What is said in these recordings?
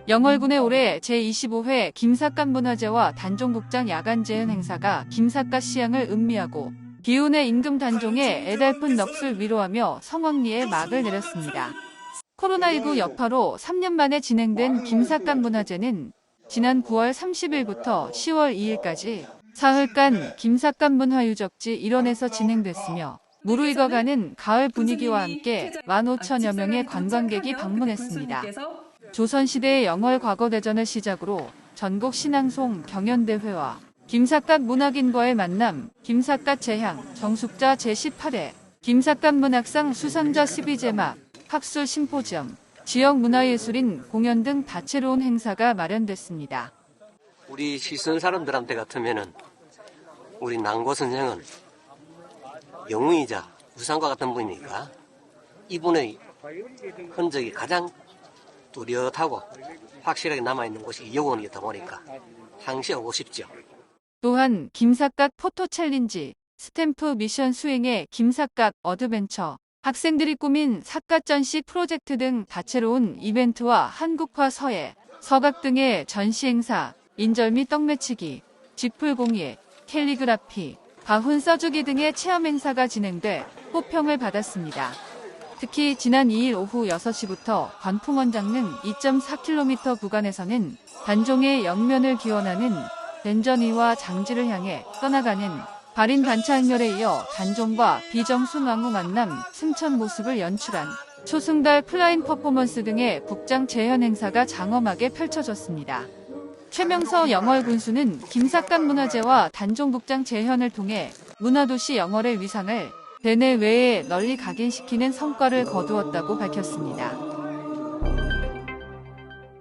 영월군의 올해 제25회 김삿갓 문화제와 단종국장 야간제은 행사가 김삿갓 시향을 음미하고 기운의 임금 단종의 애달픈 넋을 위로하며 성황리에 막을 내렸습니다. 코로나19 여파로 3년 만에 진행된 김삿갓 문화제는 지난 9월 30일부터 10월 2일까지 사흘간 김삿갓 문화유적지 일원에서 진행됐으며 무르익어가는 가을 분위기와 함께 15,000여 명의 관광객이 방문했습니다. 조선시대의 영월 과거대전을 시작으로 전국 신앙송 경연대회와 김삿갓 문학인과의 만남, 김삿갓 제향, 정숙자 제18회, 김삿갓 문학상 수상자 12제막, 학술 심포지엄, 지역 문화예술인 공연 등 다채로운 행사가 마련됐습니다. 우리 시선 사람들한테 같으면은 우리 난고 선생은 영웅이자 우상과 같은 분이니까 이분의 흔적이 가장 뚜렷하고 확실하게 남아있는 곳이 영원이다 보니까 항시 오고 싶죠. 또한 김삿갓 포토 챌린지, 스탬프 미션 수행의 김삿갓 어드벤처, 학생들이 꾸민 삿갓 전시 프로젝트 등 다채로운 이벤트와 한국화 서예, 서각 등의 전시 행사, 인절미 떡매치기, 지풀공예, 캘리그라피, 가훈 써주기 등의 체험 행사가 진행돼 호평을 받았습니다. 특히 지난 2일 오후 6시부터 관풍원 장릉 2.4km 구간에서는 단종의 영면을 기원하는 댄전이와 장지를 향해 떠나가는 발인 단차 행렬에 이어 단종과 비정순왕후 만남 승천 모습을 연출한 초승달 플라잉 퍼포먼스 등의 국장 재현 행사가 장엄하게 펼쳐졌습니다. 최명서 영월 군수는 김삿갓 문화제와 단종국장 재현을 통해 문화도시 영월의 위상을 대내외에 널리 각인시키는 성과를 거두었다고 밝혔습니다.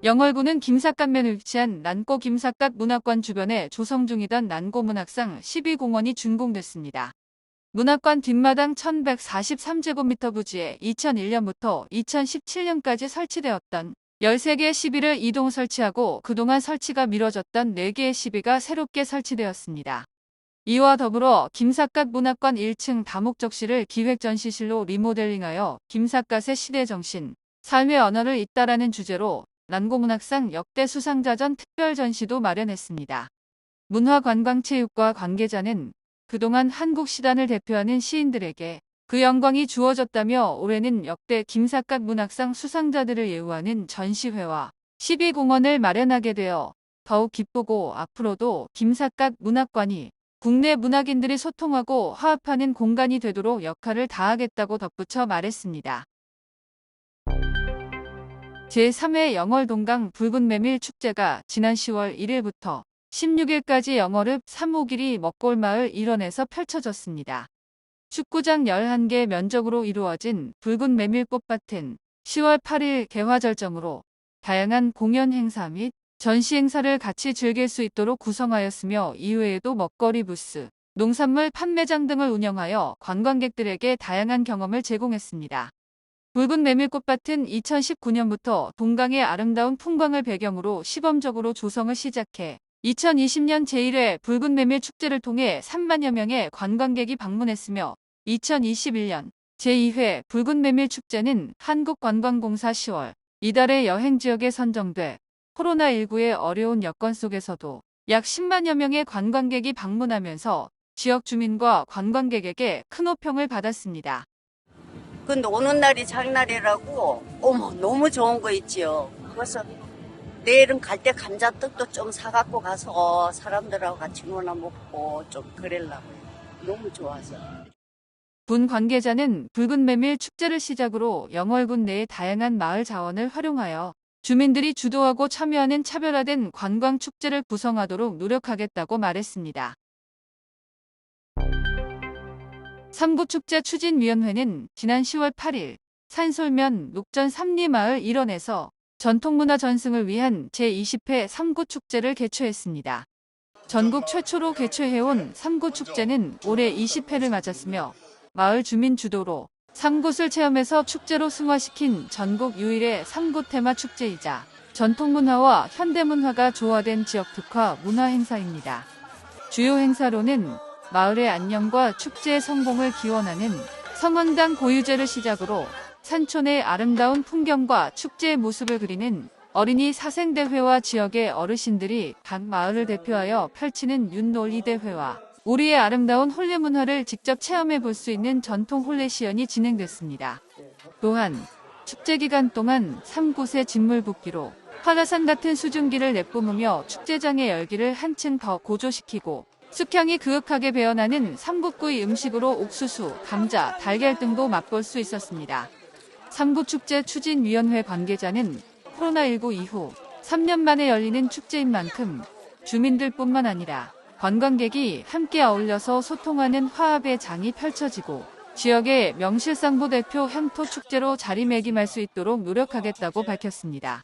영월군은 김삿갓면을 위치한 난고 김삿갓 문학관 주변에 조성 중이던 난고 문학상 12공원이 준공됐습니다. 문학관 뒷마당 1143제곱미터 부지에 2001년부터 2017년까지 설치되었던 13개의 시비를 이동 설치하고 그동안 설치가 미뤄졌던 4개의 시비가 새롭게 설치되었습니다. 이와 더불어 김삿갓 문학관 1층 다목적실을 기획전시실로 리모델링하여 김삿갓의 시대정신, 삶의 언어를 잇다라는 주제로 난고문학상 역대 수상자전 특별전시도 마련했습니다. 문화관광체육과 관계자는 그동안 한국 시단을 대표하는 시인들에게 그 영광이 주어졌다며 올해는 역대 김삿갓 문학상 수상자들을 예우하는 전시회와 12공원을 마련하게 되어 더욱 기쁘고 앞으로도 김삿갓 문학관이 국내 문학인들이 소통하고 화합하는 공간이 되도록 역할을 다하겠다고 덧붙여 말했습니다. 제3회 영월동강 붉은 메밀 축제가 지난 10월 1일부터 16일까지 영월읍 3호길이 먹골마을 일원에서 펼쳐졌습니다. 축구장 11개 면적으로 이루어진 붉은 메밀 꽃밭은 10월 8일 개화 절정으로 다양한 공연 행사 및 전시 행사를 같이 즐길 수 있도록 구성하였으며 이외에도 먹거리 부스, 농산물 판매장 등을 운영하여 관광객들에게 다양한 경험을 제공했습니다. 붉은 메밀꽃밭은 2019년부터 동강의 아름다운 풍광을 배경으로 시범적으로 조성을 시작해 2020년 제1회 붉은 메밀 축제를 통해 3만여 명의 관광객이 방문했으며 2021년 제2회 붉은 메밀 축제는 한국관광공사 10월 이달의 여행지역에 선정돼 코로나19의 어려운 여건 속에서도 약 10만여 명의 관광객이 방문하면서 지역 주민과 관광객에게 큰 호평을 받았습니다. 근데 오는 날이 장날이라고 어머 너무 좋은 거 있지요. 그래서 내일은 갈 때 감자떡도 좀 사갖고 가서 사람들하고 같이 놀아 먹고 좀 그러려고요. 너무 좋아서. 군 관계자는 붉은 메밀 축제를 시작으로 영월군 내의 다양한 마을 자원을 활용하여 주민들이 주도하고 참여하는 차별화된 관광 축제를 구성하도록 노력하겠다고 말했습니다. 삼구축제 추진위원회는 지난 10월 8일 산솔면 녹전 삼리마을 일원에서 전통문화 전승을 위한 제20회 삼구축제를 개최했습니다. 전국 최초로 개최해온 삼구축제는 올해 20회를 맞았으며 마을 주민 주도로 삼굿을 체험해서 축제로 승화시킨 전국 유일의 삼굿 테마 축제이자 전통문화와 현대문화가 조화된 지역 특화 문화 행사입니다. 주요 행사로는 마을의 안녕과 축제의 성공을 기원하는 성황당 고유제를 시작으로 산촌의 아름다운 풍경과 축제의 모습을 그리는 어린이 사생대회와 지역의 어르신들이 각 마을을 대표하여 펼치는 윷놀이대회와 우리의 아름다운 홀레 문화를 직접 체험해 볼 수 있는 전통 홀레 시연이 진행됐습니다. 또한 축제 기간 동안 3곳의 진물 붓기로 화가산 같은 수증기를 내뿜으며 축제장의 열기를 한층 더 고조시키고 숙향이 그윽하게 배어나는 삼국구이 음식으로 옥수수, 감자, 달걀 등도 맛볼 수 있었습니다. 삼구축제 추진위원회 관계자는 코로나19 이후 3년 만에 열리는 축제인 만큼 주민들뿐만 아니라 관광객이 함께 어울려서 소통하는 화합의 장이 펼쳐지고 지역의 명실상부 대표 향토 축제로 자리매김할 수 있도록 노력하겠다고 밝혔습니다.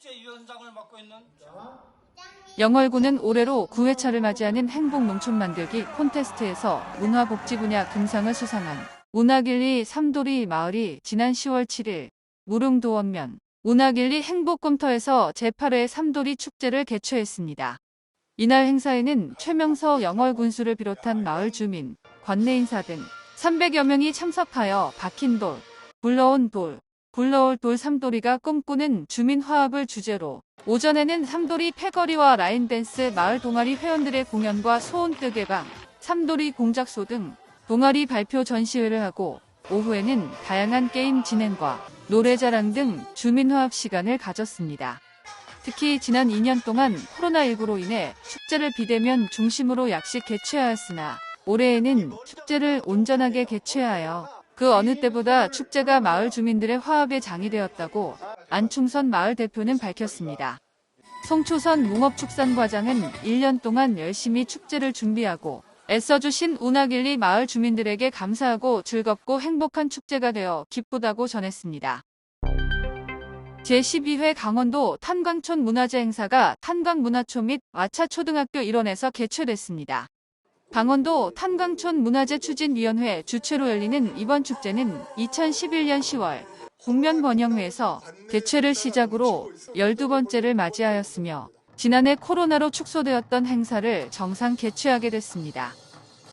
영월군은 올해로 9회차를 맞이하는 행복농촌 만들기 콘테스트에서 문화복지 분야 금상을 수상한 문화길리 삼도리 마을이 지난 10월 7일 무릉도원면 문화길리 행복꿈터에서 제8회 삼도리 축제를 개최했습니다. 이날 행사에는 최명서 영월군수를 비롯한 마을 주민, 관내인사 등 300여 명이 참석하여 박힌 돌, 굴러온 돌, 굴러올 돌 삼도리가 꿈꾸는 주민 화합을 주제로 오전에는 삼도리 패거리와 라인댄스 마을 동아리 회원들의 공연과 소원 뜨개방, 삼도리 공작소 등 동아리 발표 전시회를 하고 오후에는 다양한 게임 진행과 노래자랑 등 주민화합 시간을 가졌습니다. 특히 지난 2년 동안 코로나19로 인해 축제를 비대면 중심으로 약식 개최하였으나 올해에는 축제를 온전하게 개최하여 그 어느 때보다 축제가 마을 주민들의 화합의 장이 되었다고 안충선 마을 대표는 밝혔습니다. 송초선 농업축산과장은 1년 동안 열심히 축제를 준비하고 애써주신 운하길리 마을 주민들에게 감사하고 즐겁고 행복한 축제가 되어 기쁘다고 전했습니다. 제12회 강원도 탄광촌 문화제 행사가 탄광문화초 및 와차초등학교 일원에서 개최됐습니다. 강원도 탄광촌 문화제 추진위원회 주최로 열리는 이번 축제는 2011년 10월 국면번영회에서 개최를 시작으로 12번째를 맞이하였으며 지난해 코로나로 축소되었던 행사를 정상 개최하게 됐습니다.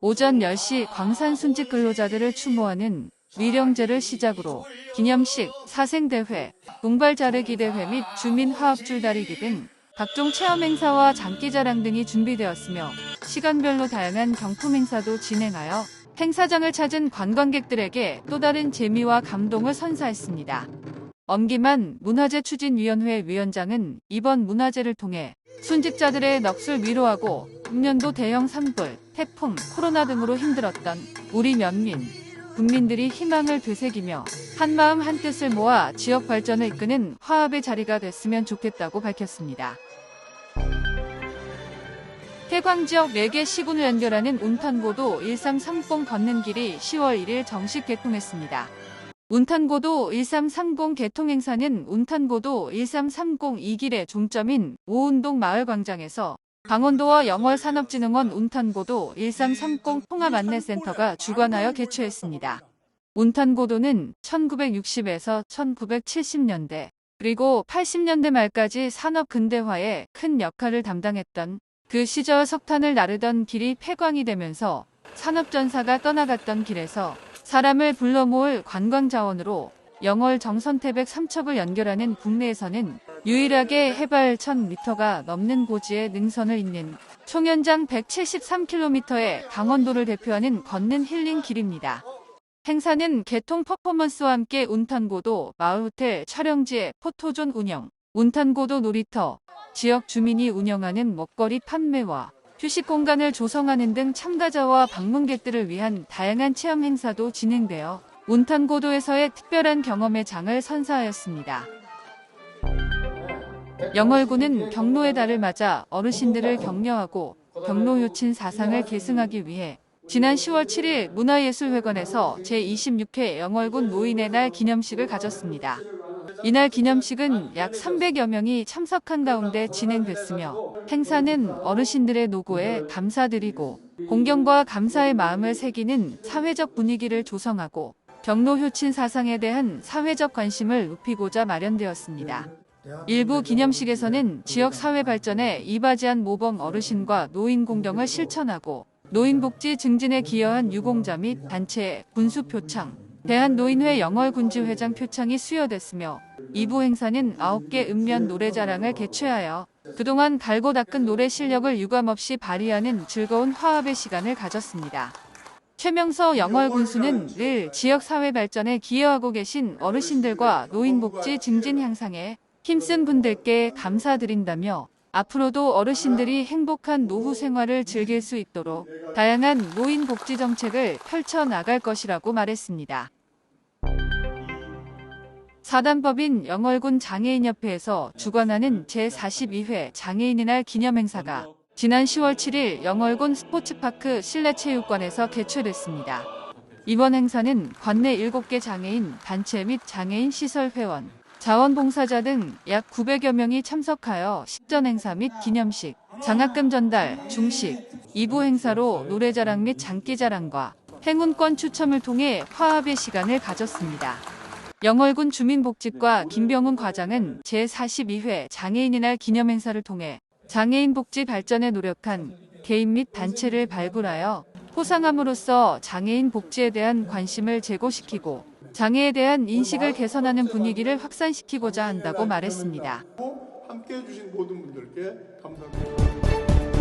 오전 10시 광산 순직 근로자들을 추모하는 위령제를 시작으로 기념식, 사생대회, 동발 자르기 대회 및 주민 화합 줄다리기 등 각종 체험 행사와 장기자랑 등이 준비되었으며 시간별로 다양한 경품 행사도 진행하여 행사장을 찾은 관광객들에게 또 다른 재미와 감동을 선사했습니다. 엄기만 문화제 추진위원회 위원장은 이번 문화제를 통해 순직자들의 넋을 위로하고 금년도 대형 산불, 태풍, 코로나 등으로 힘들었던 우리 면민, 국민들이 희망을 되새기며 한마음 한뜻을 모아 지역 발전을 이끄는 화합의 자리가 됐으면 좋겠다고 밝혔습니다. 해광 지역 4개 시군을 연결하는 운탄고도 1330 걷는 길이 10월 1일 정식 개통했습니다. 운탄고도 1330 개통 행사는 운탄고도 1330 2길의 종점인 오운동 마을광장에서 강원도와 영월산업진흥원 운탄고도 1330 통합안내센터가 주관하여 개최했습니다. 운탄고도는 1960에서 1970년대 그리고 80년대 말까지 산업 근대화에 큰 역할을 담당했던 그 시절 석탄을 나르던 길이 폐광이 되면서 산업전사가 떠나갔던 길에서 사람을 불러 모을 관광자원으로 영월 정선태백 삼척을 연결하는 국내에서는 유일하게 해발 1000m가 넘는 고지의 능선을 잇는 총연장 173km의 강원도를 대표하는 걷는 힐링 길입니다. 행사는 개통 퍼포먼스와 함께 운탄고도 마을호텔 촬영지의 포토존 운영, 운탄고도 놀이터, 지역 주민이 운영하는 먹거리 판매와 휴식 공간을 조성하는 등 참가자와 방문객들을 위한 다양한 체험 행사도 진행되어 운탄고도에서의 특별한 경험의 장을 선사하였습니다. 영월군은 경로의 달을 맞아 어르신들을 격려하고 경로효친 사상을 계승하기 위해 지난 10월 7일 문화예술회관에서 제26회 영월군 노인의 날 기념식을 가졌습니다. 이날 기념식은 약 300여 명이 참석한 가운데 진행됐으며 행사는 어르신들의 노고에 감사드리고 공경과 감사의 마음을 새기는 사회적 분위기를 조성하고 경로효친 사상에 대한 사회적 관심을 높이고자 마련되었습니다. 일부 기념식에서는 지역 사회 발전에 이바지한 모범 어르신과 노인 공경을 실천하고 노인복지 증진에 기여한 유공자 및 단체의 분수 표창, 대한노인회 영월군지회장 표창이 수여됐으며 2부 행사는 9개 읍면 노래자랑을 개최하여 그동안 갈고 닦은 노래 실력을 유감없이 발휘하는 즐거운 화합의 시간을 가졌습니다. 최명서 영월군수는 늘 지역 사회 발전에 기여하고 계신 어르신들과 노인복지 증진 향상에 힘쓴 분들께 감사드린다며 앞으로도 어르신들이 행복한 노후 생활을 즐길 수 있도록 다양한 노인 복지 정책을 펼쳐 나갈 것이라고 말했습니다. 사단법인 영월군 장애인협회에서 주관하는 제42회 장애인의 날 기념행사가 지난 10월 7일 영월군 스포츠파크 실내체육관에서 개최됐습니다. 이번 행사는 관내 7개 장애인 단체 및 장애인 시설 회원, 자원봉사자 등 약 900여 명이 참석하여 식전 행사 및 기념식, 장학금 전달, 중식, 2부 행사로 노래자랑 및 장기자랑과 행운권 추첨을 통해 화합의 시간을 가졌습니다. 영월군 주민복지과 김병훈 과장은 제42회 장애인의 날 기념행사를 통해 장애인 복지 발전에 노력한 개인 및 단체를 발굴하여 포상함으로써 장애인 복지에 대한 관심을 제고시키고 장애에 대한 인식을 개선하는 분위기를 확산시키고자 한다고 말했습니다. 함께해 주신 모든 분들께 감사합니다.